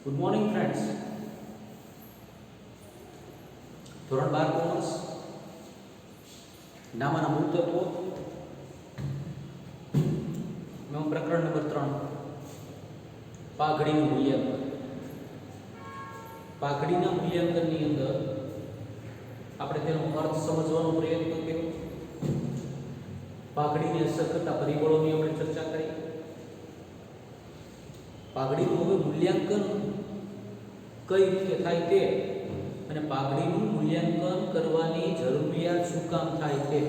Good morning friends. ધોરણ 12 commerce નામાના મૂળ તત્વો પ્રકરણ નંબર 3 પાઘડીનું મૂલ્યાંકન. પાઘડીના મૂલ્યાંકનની અંદર આપણે તેનો અર્થ સમજવાનો પ્રયત્ન કર્યો. પાઘડીની અસર કરતા પરિબળોની આપણે ચર્ચા કરી. પાઘડીનું હવે મૂલ્યાંકન કઈ રીતે થાય તે અને પાઘડીનું મૂલ્યાંકન કરવાની જરૂરિયાત શું કામ થાય તે.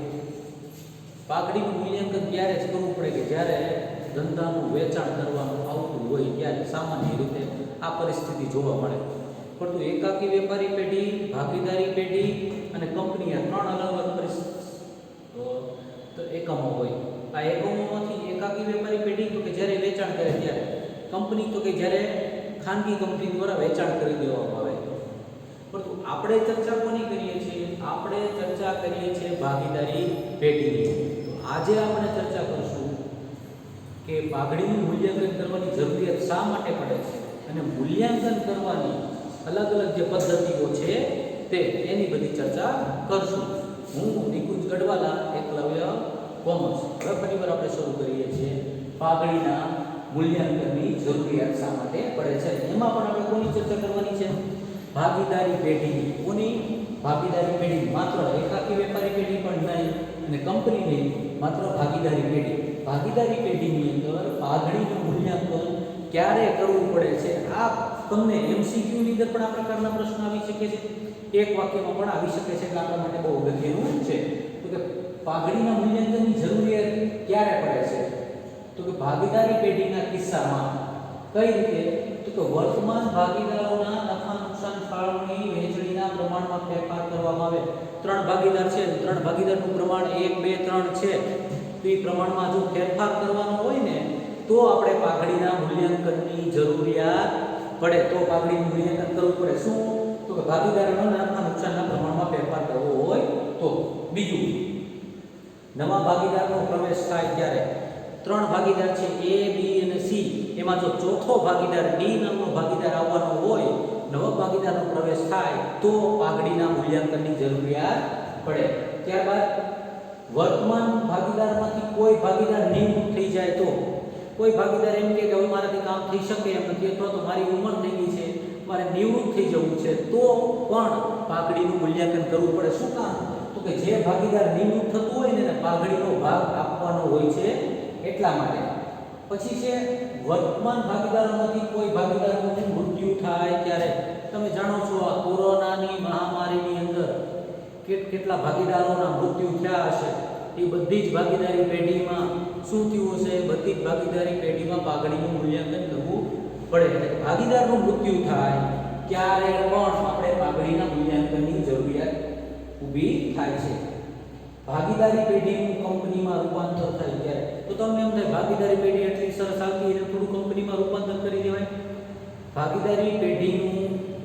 પાઘડીનું મૂલ્યાંકન ત્યારે જ કરવું પડે કે જ્યારે ધંધાનું વેચાણ કરવાનું આવતું હોય ત્યારે સામાન્ય રીતે આ પરિસ્થિતિ જોવા મળે. પરંતુ એકાકી વેપારી પેઢી, ભાગીદારી પેઢી અને કંપની આ ત્રણ અલગ અલગ એકમો હોય. આ એકમોમાંથી એકાકી વેપારી પેઢી તો કે જ્યારે વેચાણ કરે ત્યારે, કંપની તો કે જ્યારે ખાનગી કંપની દ્વારા વેચાણ કરી દેવામાં આવે. પરંતુ આપણે ચર્ચા કોની કરીએ છીએ? આપણે ચર્ચા કરીએ છીએ ભાગીદારી પેઢીની. તો આજે આપણે ચર્ચા કરશું કે પાઘડીનું મૂલ્યાંકન કરવાની જરૂરિયાત શા માટે પડે છે અને મૂલ્યાંકન કરવાની અલગ અલગ જે પદ્ધતિઓ છે તે એની બધી ચર્ચા કરશું. હું નિકુંજ ગઢવાલા, એકલવ્ય કોમર્સ. હવે ફરીવાર આપણે શરૂ કરીએ છીએ પાઘડીના મૂલ્યાંકનની જરૂરિયાત શા માટે પડે છે. એમાં પણ આપણે કોની ચર્ચા કરવાની છે? ભાગીદારી પેઢીની. કોની? ભાગીદારી પેઢી. માત્ર એકાકી વેપારી પેઢી પણ નહીં અને કંપની નહીં, માત્ર ભાગીદારી પેઢી. ભાગીદારી પેઢીની અંદર પાઘડીનું મૂલ્યાંકન ક્યારે કરવું પડે છે? આ તમને MCQ ની અંદર પણ આ પ્રકારના પ્રશ્નો આવી શકે છે. એક વાક્યમાં પણ આવી શકે છે કે આપણા માટે બહુ અગત્યનું છે. તો કે પાઘડીના મૂલ્યાંકનની જરૂરિયાત ક્યારે પડે છે? તો કે ભાગીદારી પેઢીના કિસ્સામાં. કઈ રીતે? તો કે વર્તમાન ભાગીદારોના નફા નુકસાન ફાળવણી વહેંચણીના પ્રમાણમાં ફેરફાર કરવામાં આવે. ત્રણ ભાગીદાર છે, ત્રણ ભાગીદારનું પ્રમાણ 1, 2, 3 છે. તો એ પ્રમાણમાં જો ફેરફાર કરવાનો હોય ને તો આપણે પાઘડીના મૂલ્યાંકનની જરૂરિયાત પડે. તો પાઘડીનું મૂલ્યાંકન કરવું પડે. શું? તો કે ભાગીદારોના નફા નુકસાનના પ્રમાણમાં ફેરફાર કરવો હોય તો. બીજું, નવા ભાગીદારનો પ્રવેશ થાય ત્યારે ત્રણ ભાગીદાર છે A, B અને C. એમાં જો ચોથો ભાગીદાર D નામનો ભાગીદાર આવવાનો હોય, નવો ભાગીદારનો પ્રવેશ થાય તો પાઘડીના મૂલ્યાંકનની જરૂરિયાત પડે. ત્યારબાદ વર્તમાન ભાગીદારમાંથી કોઈ ભાગીદાર નિવૃત્ત થઈ જાય તો, કોઈ ભાગીદાર એમ કે હવે મારાથી કામ થઈ શકે એમ નથી અથવા તો મારી ઉંમર થઈ ગઈ છે, મારે નિવૃત્ત થઈ જવું છે, તો પણ પાઘડીનું મૂલ્યાંકન કરવું પડે. શું કામ? તો કે જે ભાગીદાર નિવૃત્ત થતું હોય ને એને પાઘડીનો ભાગ આપવાનો હોય છે એટલા માટે. પછી છે વર્તમાન ભાગીદારોમાંથી કોઈ ભાગીદારનું મૃત્યુ થાય ત્યારે. તમે જાણો છો આ કોરોનાની મહામારીની અંદર કેટલા ભાગીદારોના મૃત્યુ થયા હશે. એ બધી જ ભાગીદારી પેઢીમાં શું થયું હશે? બધી જ ભાગીદારી પેઢીમાં પાઘડીનું મૂલ્યાંકન કરવું પડે. ભાગીદારનું મૃત્યુ થાય ત્યારે પણ આપણે પાઘડીના મૂલ્યાંકનની જરૂરિયાત ઊભી થાય છે. ભાગીદારી પેઢીનું કંપનીમાં રૂપાંતર થાય ત્યારે. તો તમને એમ થાય ભાગીદારી પેઢી એટલી સરસ આવતી એટલે થોડું કંપનીમાં રૂપાંતર કરી દેવાય. ભાગીદારી પેઢીનું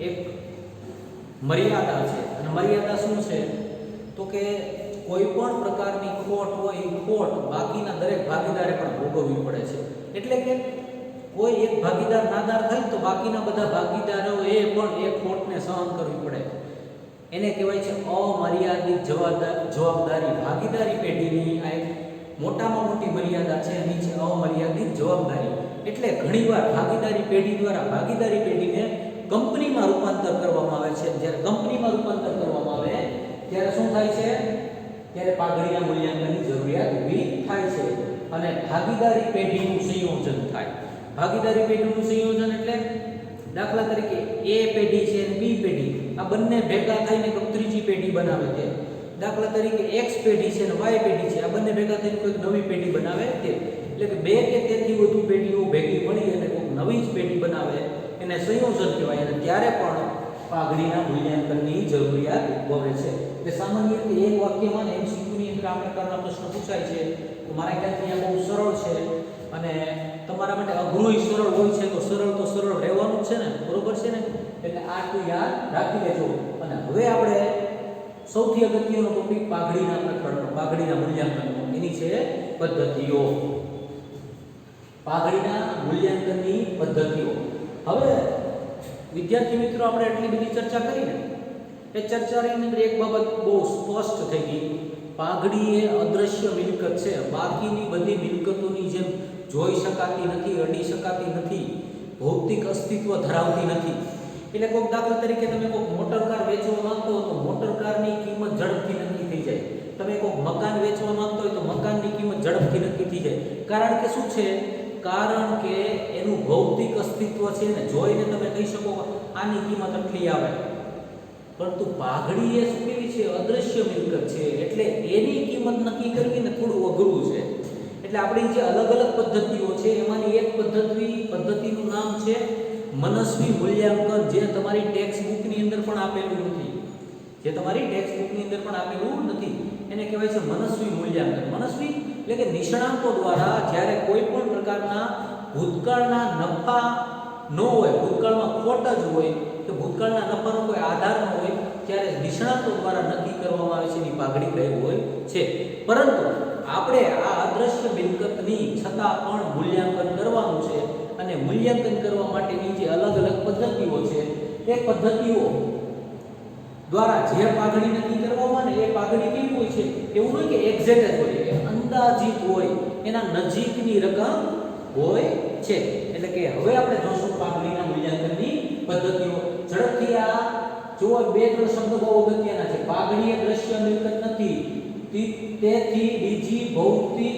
એક મર્યાદા છે. અને મર્યાદા શું છે? તો કે કોઈ પણ પ્રકારની ખોટ હોય એ ખોટ બાકીના દરેક ભાગીદારે પણ ભોગવવી પડે છે. એટલે કે કોઈ એક ભાગીદાર નાદાર થાય તો બાકીના બધા ભાગીદારોએ પણ એ ખોટને સહન કરવી પડે. એને કહેવાય છે અમર્યાદિત જવાબદારી. ભાગીદારી પેઢીની આ એક મોટામાં મોટી મર્યાદા છે, એની છે અમર્યાદિત જવાબદારી. એટલે ઘણીવાર ભાગીદારી પેઢી દ્વારા ભાગીદારી પેઢીને કંપનીમાં રૂપાંતર કરવામાં આવે છે. જ્યારે કંપનીમાં રૂપાંતર કરવામાં આવે ત્યારે શું થાય છે? ત્યારે પાઘડીના મૂલ્યાંકનની જરૂરિયાત ઊભી થાય છે અને ભાગીદારી પેઢીનું સંયોજન થાય. ભાગીદારી પેઢીનું સંયોજન એટલે દાખલા તરીકે A પેઢી છે અને B પેઢી, આ બંને ભેગા થઈને કોઈ ત્રીજી પેઢી બનાવે છે. દાખલા તરીકે X પેઢી છે અને Y પેઢી છે, આ બંને ભેગા થઈને કોઈ નવી પેઢી બનાવે છે. એટલે કે બે કે તેથી વધુ પેઢીઓ ભેગી મળી અને કોઈ નવી જ પેઢી બનાવે એને સંયોજન કહેવાય. અને ત્યારે પણ પાઘડીના મૂલ્યાંકનની જરૂરિયાત ઉદ્ભવે છે. એટલે સામાન્ય રીતે એક વાક્યમાં MCQ ની અંદર આ પ્રકારના પ્રશ્નો પૂછાય છે. તો મારા ખ્યાલથી આ બહુ સરળ છે અને તમારા માટે અઘરું સરળ હોય છે. તો સરળ રહેવાનું જ છે ને, બરોબર છે ને? એટલે આટલું યાદ રાખી લેજો. અને હવે આપણે સૌથી અગત્યનો ટોપિક પાઘડીના પ્રકરણનો, પાઘડીના મૂલ્યાંકનનો. એની છે પદ્ધતિઓ. પાઘડીના મૂલ્યાંકનની પદ્ધતિઓ. હવે વિદ્યાર્થી મિત્રો આપણે એટલી બધી ચર્ચા કરી ને, એ ચર્ચાની અંદર એક બાબત બહુ સ્પષ્ટ થઈ ગઈ. પાઘડી એ અદ્રશ્ય મિલકત છે. બાકીની બધી મિલકતોની જેમ જોઈ શકાતી નથી, અડી શકાતી નથી, ભૌતિક અસ્તિત્વ ધરાવતી નથી. એટલે કોઈક દાખલા તરીકે તમે કોઈક મોટર કાર વેચવા માંગતો હો તો મોટર કારની કિંમત ઝડપથી નક્કી થઈ જાય. તમે કોઈક મકાન વેચવા માંગતો હોય તો મકાનની કિંમત ઝડપથી નક્કી થઈ જાય. કારણ કે શું છે? કારણ કે એનું ભૌતિક અસ્તિત્વ છે ને જોઈને તમે કહી શકો આની કિંમત આટલી આવે. પરંતુ પાઘડી એ શું કેવી છે? અદ્રશ્ય મિલકત છે. એટલે એની કિંમત નક્કી કરવી ને થોડું અઘરું છે. એટલે આપણી જે અલગ અલગ પદ્ધતિઓ છે એમાંની એક પદ્ધતિનું નામ છે મનસ્વી મૂલ્યાંકન, જે તમારી ટેક્સ્ટ બુકની અંદર પણ આપેલું નથી. એને કહેવાય છે મનસ્વી મૂલ્યાંકન. મનસ્વી એટલે કે નિષ્ણાંતો દ્વારા જ્યારે કોઈ પણ પ્રકારના ભૂતકાળના નફા ન હોય, ભૂતકાળમાં ખોટ જ હોય, કે ભૂતકાળના નફાનો કોઈ આધાર ન હોય, ત્યારે નિષ્ણાંતો દ્વારા નક્કી કરવામાં આવે છે એની પાઘડી કઈ હોય છે. પરંતુ આપણે આ અદ્રશ્ય મિલકતની છતાં પણ મૂલ્યાંકન કરવાનું છે. અને મૂલ્યાંકન કરવા માટેની જે અલગ અલગ પદ્ધતિઓ છે એ પદ્ધતિઓ દ્વારા જે પાઘડી નક્કી કરવામાં ને એ પાઘડી કેવી હોય છે? એવું નહીં કે એક્ઝેક્ટ જ હોય, એ અંદાજિત હોય, એના નજીકની રકમ હોય છે. એટલે કે હવે આપણે જોશું પાઘડીના મૂલ્યાંકનની પદ્ધતિઓ. ઝડપથી આ જો 2-3 શબ્દો બહુ અગત્યના છે. પાઘડી એ દ્રશ્ય મિલકત નથી, તેથી બીજી ભૌતિક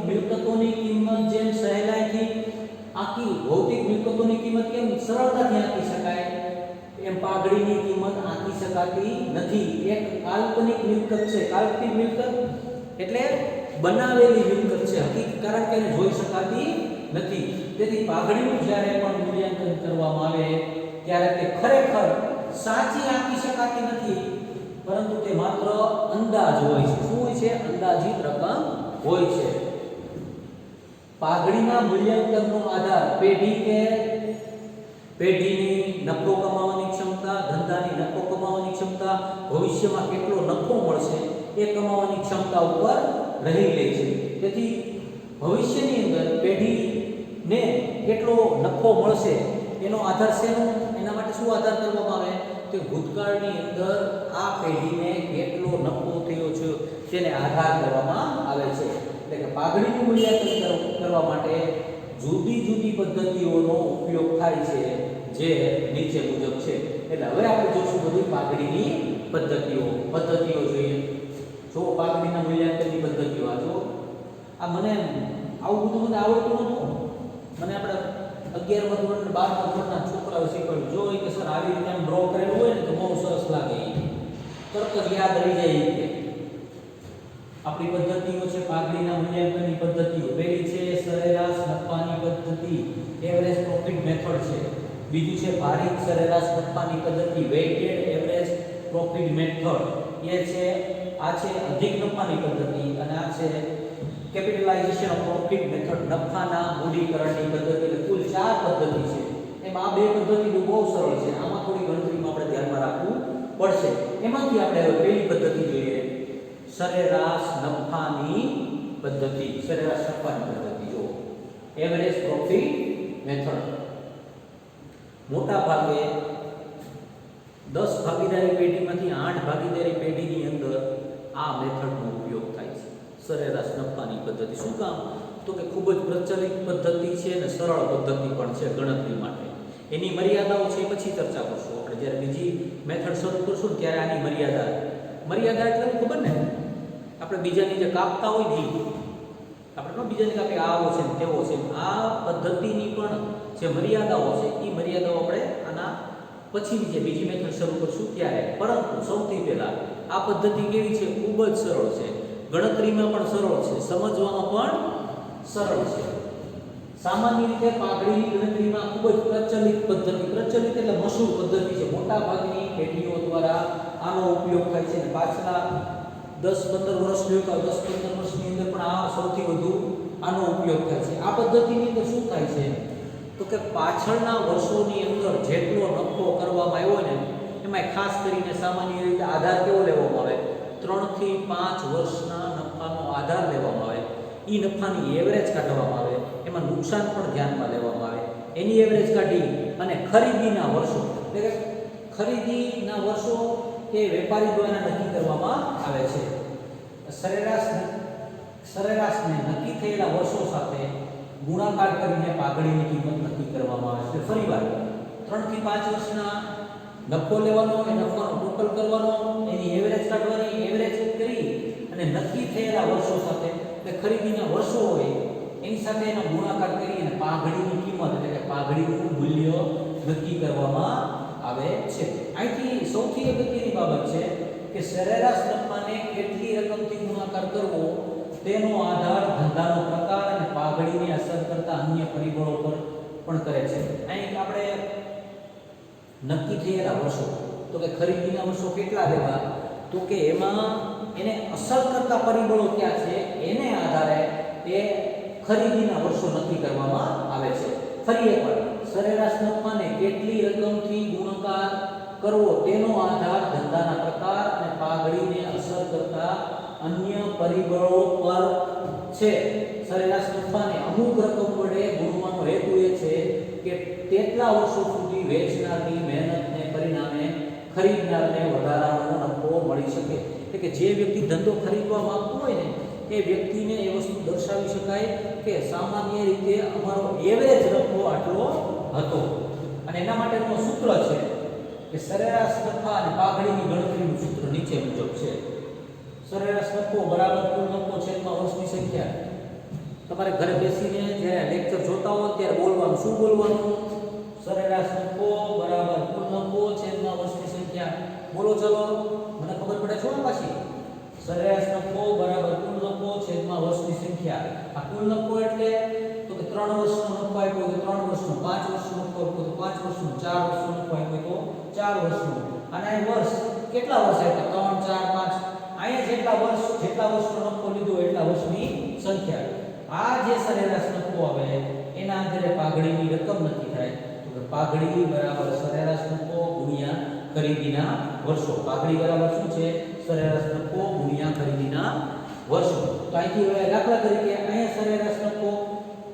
મિલકતોની કિંમત જેમ સહેલાઈથી આખી ભૌતિક મિલકતોની કિંમત કેમ સરળતાથી આંકી શકાય એમ પાઘડીની કિંમત આંકી શકાતી નથી. એક કાલ્પનિક મિલકત છે. કાલ્પનિક મિલકત એટલે બનાવેલી મિલકત છે, હકીકત, કારણ કે એને જોઈ શકાતી નથી. તેથી પાઘડીનું જ્યારે પણ મૂલ્યાંકન કરવામાં આવે ત્યારે તે ખરેખર સાચી આંકી શકાતી નથી, પરંતુ તે માત્ર અંદાજ હોય છે. શું હોય છે? અંદાજિત રકમ હોય છે. પાઘડીના મૂલ્યાંકનનો આધાર પેઢીની નફો કમાવાની ક્ષમતા, ધંધાની નફો કમાવાની ક્ષમતા, ભવિષ્યમાં કેટલો નફો મળશે એ કમાવાની ક્ષમતા ઉપર રહી લે છે. તેથી ભવિષ્યની અંદર પેઢીને કેટલો નફો મળશે એનો આધાર શેનો? એના માટે શું આધાર કરવામાં આવે? કે ભૂતકાળની અંદર આ પેઢીને કેટલો નફો થયો છે તેને આધાર કરવામાં આવે છે. એટલે કે પાઘડીનું મૂલ્યાંકન કરવા માટે જુદી જુદી પદ્ધતિઓનો ઉપયોગ થાય છે, જે નીચે મુજબ છે. એટલે હવે આપણે જોશું બધી પાઘડીની પદ્ધતિઓ જોઈએ. જો પાઘડીના મૂલ્યાંકનની પદ્ધતિઓ આ મને આવું બધું મને આવડતું નહોતું. મને આપણે 11મા ધોરણ અને 12મા ધોરણના છોકરાઓ શીખવાડ્યું. જો કે સર આવી રીતે ડ્રો કરેલું હોય ને તો બહુ સરસ લાગે, તરત જ યાદ રહી જાય. આપણી પદ્ધતિઓ છે પાઘડીના મૂલ્યાંકનની પદ્ધતિઓ. પહેલી છે સરેરાશ નફાની પદ્ધતિ, એવરેજ પ્રોફિટ મેથડ છે. બીજું છે ભારિત સરેરાશ નફાની પદ્ધતિ, વેઇટેડ એવરેજ પ્રોફિટ મેથડ. આ છે અધિક નફાની પદ્ધતિ, અને આ છે કેપિટલાઇઝેશન ઓફ પ્રોફિટ મેથડ, નફાના મૂડીકરણની પદ્ધતિ. એટલે કુલ 4 પદ્ધતિ છે. એમાં આ 2 પદ્ધતિઓ બહુ સરળ છે. આમાં થોડી ગણતરીમાં આપણે ધ્યાનમાં રાખવું પડશે. એમાંથી આપણે હવે પહેલી પદ્ધતિ જોઈએ, સરેરાશ નફાની પદ્ધતિ. જો એવરેજ પ્રોફિટ મેથડ. મોટા ભાગે 10 ભાગીદારી પેઢીમાંથી 8 ભાગીદારી પેઢીની અંદર આ મેથડનો ઉપયોગ થાય છે, સરેરાશ નફાની પદ્ધતિ. શું કામ? તો કે ખૂબ જ પ્રચલિત પદ્ધતિ છે અને સરળ પદ્ધતિ પણ છે ગણતરી માટે. એની મર્યાદાઓ છે પછી ચર્ચા કરશું. આપણે જ્યારે બીજી મેથડ શરૂ કરશું ને ત્યારે આની મર્યાદા એટલે ખબર ને, આપણે બીજાની જે કાપતા હોય ને આપણે બીજાની કાપી આવો છે ને તેવો છે, આ પદ્ધતિની પણ જે મર્યાદાઓ છે એ મર્યાદાઓ આપણે આના પછીની જે બીજી મેથડ શરૂ કરશું ત્યારે. પરંતુ સૌથી પહેલા આ પદ્ધતિ કેવી છે? ખૂબ જ સરળ છે, ગણતરીમાં પણ સરળ છે, સમજવામાં પણ સરળ છે. સામાન્ય રીતે પાઘડીની ગણતરીમાં ખૂબ જ પ્રચલિત એટલે મશહૂર પદ્ધતિ છે. મોટા ભાગની પેઢીઓ દ્વારા આનો ઉપયોગ થાય છે. પાછલા 10-15 વર્ષ જોયું તો 10-15 વર્ષની અંદર પણ આ સૌથી વધુ આનો ઉપયોગ થાય છે. આ પદ્ધતિની અંદર શું થાય છે? તો કે પાછળના વર્ષોની અંદર જેટલો નફો કરવામાં આવ્યો ને એમાં ખાસ કરીને સામાન્ય રીતે આધાર કેવો લેવામાં આવે? 3 થી 5 વર્ષના નફાનો આધાર લેવામાં આવે. એ નફાની એવરેજ કાઢવામાં આવે, એમાં નુકસાન પણ ધ્યાનમાં લેવામાં આવે. એની એવરેજ કાઢી અને ખરીદીના વર્ષો એટલે કે ખરીદીના વર્ષો એ વેપારી દ્વારા નક્કી કરવામાં આવે છે. સરેરાશને નક્કી થયેલા વર્ષો સાથે ગુણાકાર કરીને પાઘડીની કિંમત નક્કી કરવામાં આવે છે. ફરીવાર 3 થી 5 વર્ષના નફો લેવાનો, એ નફાનો ટોટલ કરવાનો, એની એવરેજ કાઢવાની, એવરેજ કરી અને નક્કી થયેલા વર્ષો સાથે એટલે ખરીદીના વર્ષો હોય એની સાથે એનો ગુણાકાર કરી અને પાઘડીની કિંમત એટલે કે પાઘડીનું મૂલ્ય નક્કી કરવામાં આવે છે. અહીંથી સૌથી અગત્યની બાબત છે કે સરેરાશ નફાને કેટલી રકમથી ગુણાકાર કરવો તેનો આધાર ધંધાનો પ્રકાર અને પાઘડીને અસર કરતા અન્ય પરિબળો પર પણ કરે છે. અહીં આપણે નક્કી થયેલા વર્ષો તો કે ખરીદીના વર્ષો કેટલા લેવા તો કે એમાં એને અસર કરતા પરિબળો ક્યાં છે એને આધારે એ ખરીદીના વર્ષો નક્કી કરવામાં આવે છે. ફરી એકવાર સરેરાશ નફાને કેટલી રકમથી ગુણાકાર કરવો તેનો આધાર ધંધાના પ્રકાર અને પાઘડીને અસર કરતા અન્ય પરિબળો પર છે. સરેરાશ નફાને અમુક રકમ વડે ગુણવાનો હેતુ એ છે કે તેટલા વર્ષો સુધી વેચનારની મહેનતને પરિણામે ખરીદનારને વધારાનો નફો મળી શકે. એટલે કે જે વ્યક્તિ ધંધો ખરીદવા માંગતો હોય ને એ વ્યક્તિને એ વસ્તુ દર્શાવી શકાય કે સામાન્ય રીતે અમારો એવરેજ નફો આટલો હતો. અને એના માટેનું સૂત્ર છે કે સરેરાશ નફા અને પાઘડીની ગણતરીનું સૂત્ર નીચે મુજબ છે. સરેરાશ નફો બરાબર કુલ નફો છેદમાં વર્ષની સંખ્યા. તમારે ઘરે બેસીને જ્યારે લેક્ચર જોતા હો ત્યારે બોલવાનું. શું બોલવાનું? સરેરાશ નફો બરાબર કુલ નફો છેદમાં વર્ષની સંખ્યા. બોલો ચલો, મને ખબર પડે છો ને પાછી. સરેરાશ નફો બરાબર કુલ નફો છેદમાં વર્ષની સંખ્યા. આ કુલ નફો એટલે તો કે 3 વર્ષનો નફો આપ્યો તો 3 વર્ષનો, 5 વર્ષનો નફો આપ્યો તો 5 વર્ષનો, 4 વર્ષનો નફો આપ્યો તો 4 વર્ષનો. અને આ વર્ષ કેટલા વર્ષ આપ્યા? 3, 4, 5. અહીંયા જેટલા વર્ષનો નફો લીધો એટલા વર્ષની સંખ્યા. આ જે સરેરાશ નફો આવે એના આધારે પાઘડીની રકમ નક્કી થાય. તો પાઘડી બરાબર સરેરાશ નફો ગુણ્યા ખરીદીના વર્ષો. પાઘડી બરાબર શું છે? સરેરાશ નફો ગુણ્યા ખરીદીના વર્ષો. તો અહીંથી હવે દાખલા તરીકે અહીંયા સરેરાશ નફો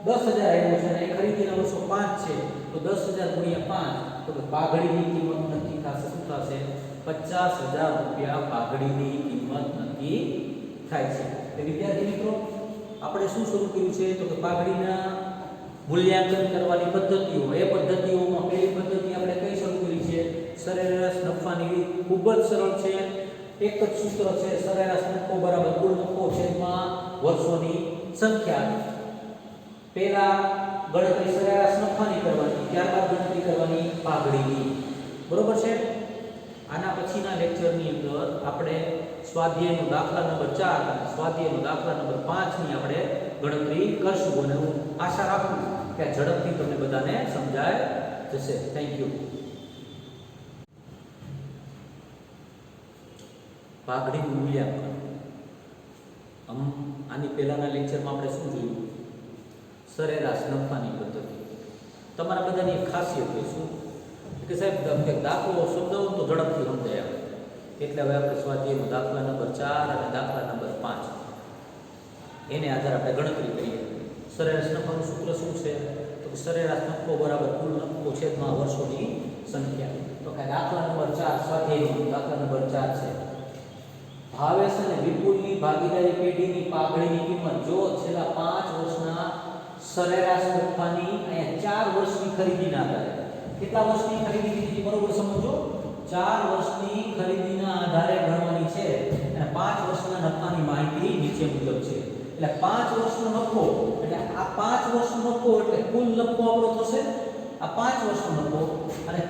10000 આવ્યો છે અને ખરીદીના વર્ષો 5 છે. તો 10000 ગુણ્યા 5 તો કે પાઘડીની કિંમત નક્કી થશે. શું થશે? 50000 રૂપિયા પાઘડીની કિંમત નક્કી થાય છે. તો વિદ્યાર્થી મિત્રો આપણે શું શરૂ કર્યું છે તો કે પાઘડીના મૂલ્યાંકન કરવાની પદ્ધતિઓ. એ પદ્ધતિઓમાં પહેલી પદ્ધતિ આપણે કઈ શરૂ કરી છે? સરેરાશ નફાની. ખૂબ જ સરળ છે. એક જ સૂત્ર છે, સરેરાશ નફો બરાબર કુલ નફો છેદમાં વર્ષોની સંખ્યા. પહેલા ગણતરી સરેરાશ નફાની કરવાની, ત્યારબાદ ગણતરી કરવાની પાઘડીની. બરોબર છે? આના પછીના લેક્ચરની અંદર આપણે સ્વાધ્યાયનો દાખલા નંબર 4 અને સ્વાધ્યાયનો દાખલા નંબર 5 ની આપણે ગણતરી કરશું. અને હું આશા રાખું કે ઝડપથી તમને બધાને સમજાય જશે. Thank you. પાઘડીનું મૂલ્યાંકન. આની પહેલાના લેક્ચરમાં આપણે શું જોયું? સરેરાશ નફાની પદ્ધતિ. તમારા બધાની એક ખાસિયત છે શું કે સાહેબ દાખલો શબ્દો તો ઝડપથી સમજાય આવે. એટલે હવે આપણે સ્વાધ્યાયનો દાખલા નંબર 4 અને દાખલા નંબર 5 એને આધારે આપણે ગણતરી કરીએ. સરેરાશ નફાનું સૂત્ર શું છે તો કે સરેરાશ નફો બરાબર કુલ નફો છેદમાં વર્ષોની સંખ્યા. તો કે દાખલા નંબર 4 સ્વાધ્યાયનો દાખલા નંબર 4 છે. ભાવેશ અને વિપુલની ભાગીદારી પેઢીની પાઘડીની કિંમત જો છેલ્લા 5 વર્ષના સરેરાશ નફાની અહીંયા 4 વર્ષની ખરીદીના આધારે. કેટલા વર્ષની ખરીદી કીધી બરોબર સમજો? 4 વર્ષની ખરીદીના આધારે ગણવાની છે અને 5 વર્ષના નફાની માહિતી નીચે મુજબ છે. એટલે 5 વર્ષનો નફો એટલે આ 5 વર્ષનો નફો એટલે કુલ નફો આપણો થશે. આ 5 વર્ષનો નફો અને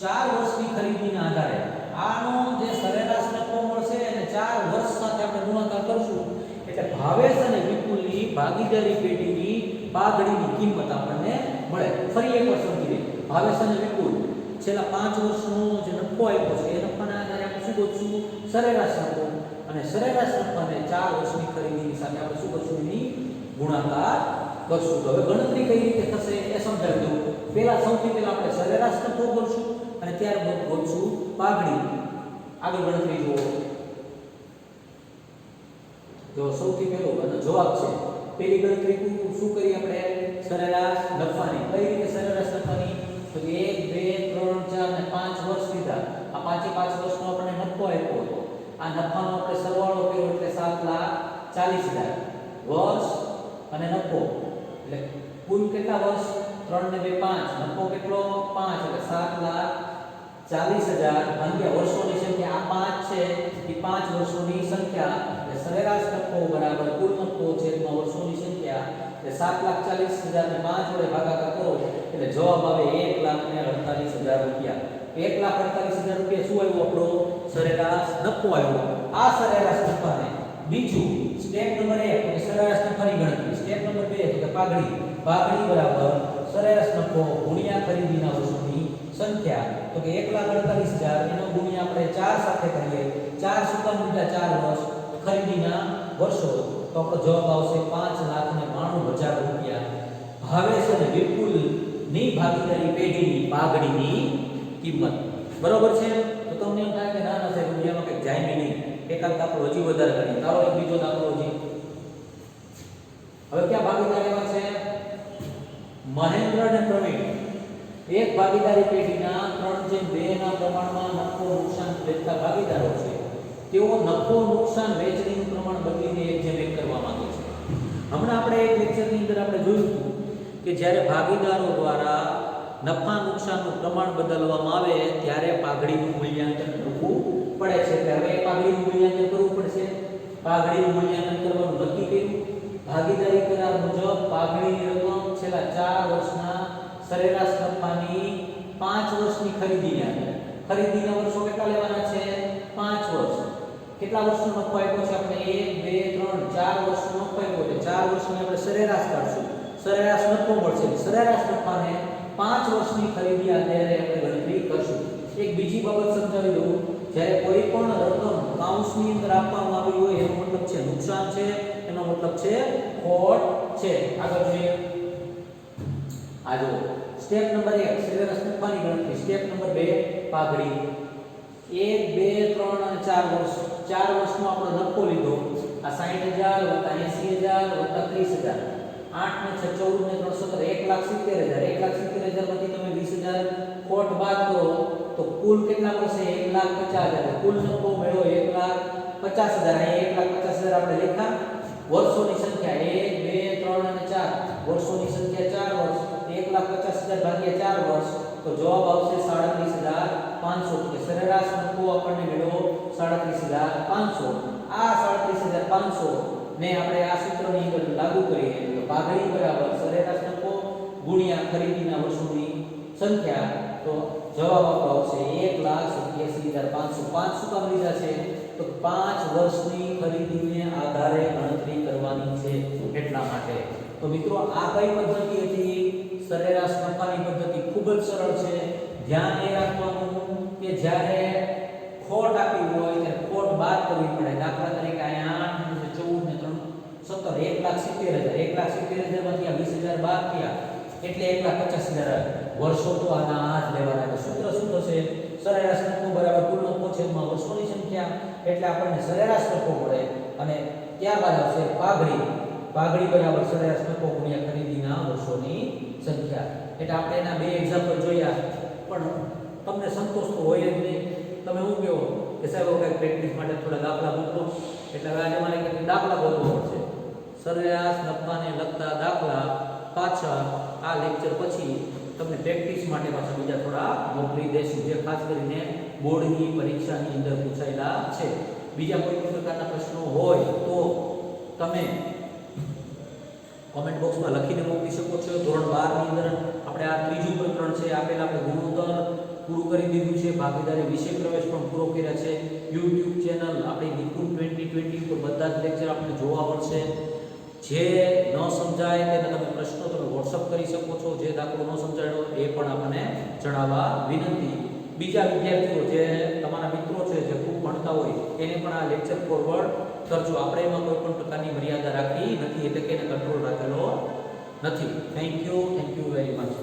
4 વર્ષની ખરીદીના આધારે આનો જે સરેરાશ નફો મળશે અને 4 વર્ષ સાથે આપણે ગુણાકાર કરશું એટલે ભાવેશ અને વિપુલની ભાગીદારી પેઢીની પાઘડીની કિંમત આપણને મળે. ફરી એકવાર સમજી લઈએ. ભાવેશ અને વિપુલ છેલ્લા 5 વર્ષનો જે નફો આપ્યો છે એ નફાના આધારે આપણે શું ગોતશું? સરેરાશ નફો. અને સરેરાશ નફાને 4 વર્ષની ખરીદીની સાથે આપણે શું કરશું? એની ગુણાકાર કરશું. તો હવે ગણતરી કઈ રીતે થશે એ સમજાવી દઉં. સૌથી પહેલા આપણે સરેરાશ નફો ગોતશું અને ત્યારબાદ ગોતશું પાઘડી. આગળ ગણતરી જુઓ. જો સૌથી પહેલો જવાબ છે પહેલી ગણતરી શું કરી આપણે? સરેરાશ નફાની. કઈ રીતે સરેરાશ નફાની? તો 1 2 3 4 આ નફાનો આપણે સરવાળો કર્યો એટલે 7,40,000 વર્ષ અને નફો એટલે કુલ કેટલા વર્ષ 3 ને 2 5 નફો કેટલો 5 એટલે 7,40,000 ભાગ્યા વર્ષોની સંખ્યા આ 5 છે એ 5 વર્ષોની સંખ્યા એટલે સરેરાશ નફો બરાબર કુલ નફો છેદમાં વર્ષોની સંખ્યા એટલે 7,40,000 ને 5 વડે ભાગાકાર કરો એટલે જવાબ આવે 1,48,000 રૂપિયા 1,48,000 રૂપિયા શું આવ્યું આપણો સરેરાશ નફો આવ્યો આ સરેરાશ નફાને બીજું સ્ટેપ નંબર 1 એટલે સરેરાશ નફાની ગણતરી સ્ટેપ નંબર 2 એટલે કે પાઘડી બરાબર સરેરાશ નફો ગુણ્યા ખરીદીના વર્ષોની સંખ્યા તો કે 1,48,000 એનો ગુણ્યા આપણે 4 સાથે કરીએ 4 શું કામ લીધા 4 વર્ષ ખરીદીના વર્ષો તો આપણો જવાબ આવશે 5,92,000 રૂપિયા ભાવેશ અને વિપુલ ની ભાગીદારી પેઢીની પાઘડીની કિંમત બરોબર છે તો તમને એમ થાય કે ના ના સાહેબ બીજામાં કંઈક જાય નહીં એકાદ દાખલો હજી વધારે કરીએ તારો એક બીજો દાખલો હજી હવે ક્યાં ભાગીદાર એવા છે મહેન્દ્ર અને પ્રવીણ એક ભાગીદારી પેઢીના 3/2 ના પ્રમાણમાં નફો નુકસાન વેચતા ભાગીદારો છે તેઓ નફો નુકસાન વેચણીનું પ્રમાણ બદલીને 1/1 કરવા માંગે છે હમણાં આપણે એક લેક્ચરની અંદર આપણે જોયું હતું કે જ્યારે ભાગીદારો દ્વારા નફા નુકસાનનું પ્રમાણ બદલવામાં આવે ત્યારે પાઘડીનું મૂલ્યાંકન કરવું પડે છે એટલે હવે પાઘડીનું મૂલ્યાંકન કરવું પડશે પાઘડીનું મૂલ્યાંકન કરવાનું નક્કી કર્યું ભાગીદારી કરાર મુજબ પાઘડીની રકમ છેલ્લા 4 વર્ષના સરેરાશ નફાની 5 વર્ષની ખરીદીના વર્ષો કેટલા લેવાના છે 5 વર્ષ કેટલા વર્ષનો નફો આપ્યો છે આપણે 1 2 3 4 વર્ષનો નફો આપ્યો એટલે 4 વર્ષની આપણે સરેરાશ કાઢશું સરેરાશ નફો મળશે સરેરાશ નફાને 5 વર્ષની ખરીદી આધારે આપણે ગણતરી કરશું એક બીજી બાબત સમજાવી દઉં જ્યારે કોઈ પણ રકમ કાઉન્સની અંદર આપવામાં આવી હોય એનો મતલબ છે નુકસાન છે એનો મતલબ છે ખોટ છે આગળ જોઈએ આ જો સ્ટેપ નંબર 1 સરેરાશ નફાની ગણતરી સ્ટેપ નંબર 2 પાઘડી 1 2 3 અને 4 વર્ષ 4 વર્ષનો આપણો નફો લીધો આ 60,000 80,000 30,000 8 ને 6 14 ને 3 17 1,70,000 માંથી તમે 20,000 ખોટ બાદ કરો તો કુલ કેટલા મળશે 1,50,000 કુલ નફો મળ્યો 1,50,000 અહીં 1,50,000 આપણે લખ્યા વર્ષોની સંખ્યા 1 2 3 અને 4 વર્ષોની સંખ્યા 4 વર્ષ 1,50,000 ભાગ્યા 4 વર્ષ તો જવાબ આવશે 37,500 કે સરેરાશ નફો આપણને મળ્યો 37,500 આ 37,500 ને આપણે આ સૂત્રની અંદર લાગુ કરીએ તો પાઘડી બરાબર સરેરાશ નફો ગુણ્યા ખરીદીના વર્ષોની સંખ્યા તો જવાબ આપણો આવશે 1,87,500 5 શું કામ લીધા છે તો 5 વર્ષની ખરીદીને આધારે ગણતરી કરવાની છે એટલા માટે તો મિત્રો આ કઈ પદ્ધતિ હતી સરેરાશ નફાની પદ્ધતિ ખૂબ જ સરળ છે ધ્યાન એ રાખવાનું કે જ્યારે ખોટ આપી હોય ત્યારે ખોટ બાદ કરવી પડે દાખલા તરીકે અહીંયા 8 ને 14 ને 3 17 1,70,000 માંથી આ 20,000 બાદ થયા એટલે 1,50,000 વર્ષો તો આના આ જ લેવાના છે સૂત્ર શું થશે સરેરાશ નફો બરાબર કુલ નફો છેદમાં વર્ષોની સંખ્યા એટલે આપણને સરેરાશ નફો મળે અને ત્યારબાદ આવશે પાઘડી બરાબર સરેરાશ નફો ગુણ્યા ખરીદીના વર્ષોની સંખ્યા એટલે આપણે એના બે એક્ઝામ્પલ જોયા પણ તમને સંતોષ તો હોય જ નહીં તમે શું કહો કે સાહેબ કંઈક પ્રેક્ટિસ માટે થોડા દાખલા મૂકો એટલે હવે આજે મારે કંઈક દાખલા ગોતવો પડશે સરેરાશ નફાને લગતા દાખલા પાછા આ લેક્ચર પછી તમને પ્રેક્ટિસ માટે પાછા બીજા થોડા મોકલી દેશું જે ખાસ કરીને બોર્ડની પરીક્ષાની અંદર પૂછાયેલા છે બીજા કોઈ પણ પ્રકારના પ્રશ્નો હોય તો તમે કોમેન્ટ બોક્સમાં લખીને મોકલી શકો છો ધોરણ 12 ની અંદર આપણે આ ત્રીજું પ્રકરણ છે આપેલ આપણે ગુણોત્તર પૂરું કરી દીધું છે ભાગીદારી વિષય પ્રવેશ પણ પૂરો કર્યા છે YouTube ચેનલ આપણી નિપુણ 2020 પર બધા જ લેક્ચર આપણે જોવા મળશે જે ન સમજાય તેના તમે પ્રશ્નો તમે WhatsApp કરી શકો છો જે દાખલો ન સમજાયો એ પણ આપણને જણાવવા વિનંતી બીજા વિદ્યાર્થીઓ જે તમારા મિત્રો છે જે ખૂબ ભણતા હોય એને પણ આ લેક્ચર ફોરવર્ડ કરજો આપણે એમાં કોઈ પણ પ્રકારની મર્યાદા રાખી નથી એટલે કે એને કંટ્રોલ રાખેલો નથી થેન્ક યુ વેરી મચ